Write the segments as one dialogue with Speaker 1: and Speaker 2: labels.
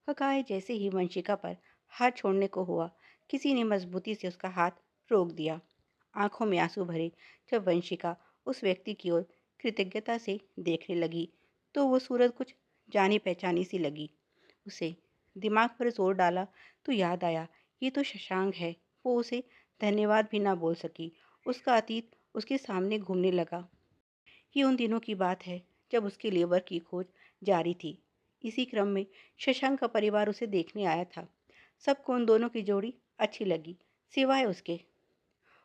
Speaker 1: हकाए जैसे ही वंशिका पर हाथ छोड़ने को हुआ, किसी ने मजबूती से उसका हाथ रोक दिया। आंखों में आंसू भरे जब वंशिका उस व्यक्ति की ओर कृतज्ञता से देखने लगी, तो वो सूरत कुछ जानी पहचानी सी लगी उसे। दिमाग पर जोर डाला तो याद आया, ये तो शशांक है। वो उसे धन्यवाद भी ना बोल सकी। उसका अतीत उसके सामने घूमने लगा। ये उन दिनों की बात है जब उसकी लेबर की खोज जारी थी। इसी क्रम में शशांक का परिवार उसे देखने आया था। सबको उन दोनों की जोड़ी अच्छी लगी, सिवाय उसके।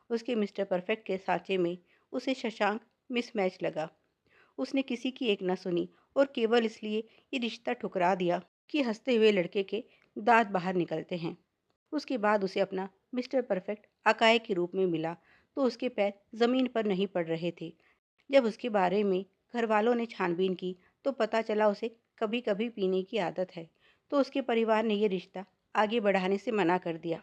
Speaker 1: उसके मिस्टर परफेक्ट के साँचे में उसे शशांक मिसमैच लगा। उसने किसी की एक न सुनी और केवल इसलिए ये रिश्ता ठुकरा दिया कि हंसते हुए लड़के के दांत बाहर निकलते हैं। उसके बाद उसे अपना मिस्टर परफेक्ट अकाय के रूप में मिला, तो उसके पैर जमीन पर नहीं पड़ रहे थे। जब उसके बारे में घर वालों ने छानबीन की, तो पता चला उसे कभी कभी पीने की आदत है। तो उसके परिवार ने यह रिश्ता आगे बढ़ाने से मना कर दिया।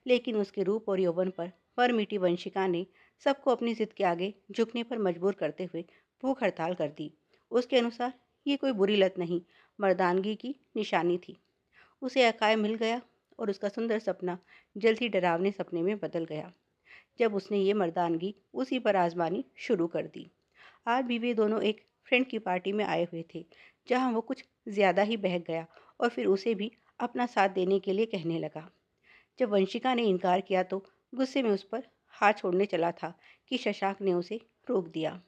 Speaker 1: लेकिन उसके रूप और यौवन पर मिटी वंशिका ने सबको अपनी जिद के आगे झुकने पर मजबूर करते हुए भूख हड़ताल कर दी। उसके अनुसार ये कोई बुरी लत नहीं, मर्दानगी की निशानी थी। उसे अकाय मिल गया और उसका सुंदर सपना जल्द ही डरावने सपने में बदल गया, जब उसने ये मर्दानगी उसी पर आजमानी शुरू कर दी। आज भी वे दोनों एक फ्रेंड की पार्टी में आए हुए थे, जहां वो कुछ ज्यादा ही बहक गया और फिर उसे भी अपना साथ देने के लिए कहने लगा। जब वंशिका ने इनकार किया, तो गुस्से में उस पर हाथ छोड़ने चला था कि शशांक ने उसे रोक दिया।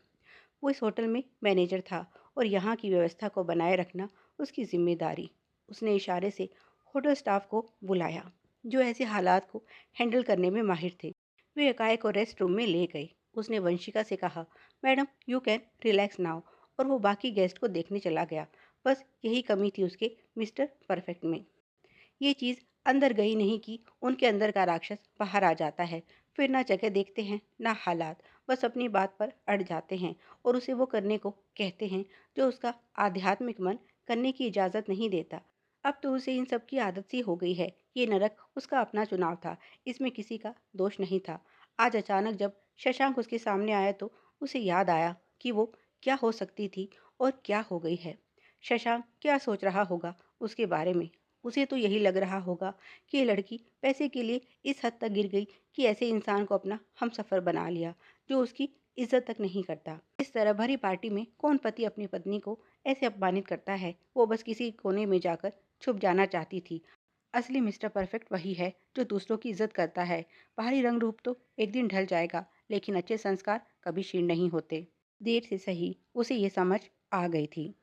Speaker 1: वो इस होटल में मैनेजर था और यहाँ की व्यवस्था को बनाए रखना उसकी जिम्मेदारी। उसने इशारे से होटल स्टाफ को बुलाया, जो ऐसे हालात को हैंडल करने में माहिर थे। वे अकाय को रेस्ट रूम में ले गए। उसने वंशिका से कहा, madam you can relax now, और वो बाकी गेस्ट को देखने चला गया। बस यही कमी थी उसके मिस्टर परफेक्ट में। ये चीज़ अंदर गई नहीं कि उनके अंदर का राक्षस बाहर आ जाता है। फिर ना जगह देखते हैं ना हालात, बस अपनी बात पर अड़ जाते हैं और उसे वो करने को कहते हैं जो उसका आध्यात्मिक मन करने की इजाज़त नहीं देता। अब तो उसे इन सब की आदत सी हो गई है। ये नरक उसका अपना चुनाव था, इसमें किसी का दोष नहीं था। आज अचानक जब शशांक उसके सामने आया, तो उसे याद आया कि वो क्या हो सकती थी और क्या हो गई है। शशांक क्या सोच रहा होगा उसके बारे में। उसे तो यही लग रहा होगा कि ये लड़की पैसे के लिए इस हद तक गिर गई कि ऐसे इंसान को अपना हमसफर बना लिया, जो उसकी इज्जत तक नहीं करता। इस तरह भरी पार्टी में कौन पति अपनी पत्नी को ऐसे अपमानित करता है। वो बस किसी कोने में जाकर छुप जाना चाहती थी। असली मिस्टर परफेक्ट वही है जो दूसरों की इज्जत करता है। बाहरी रंग रूप तो एक दिन ढल जाएगा, लेकिन अच्छे संस्कार कभी क्षीण नहीं होते। देर से सही उसे ये समझ आ गई थी।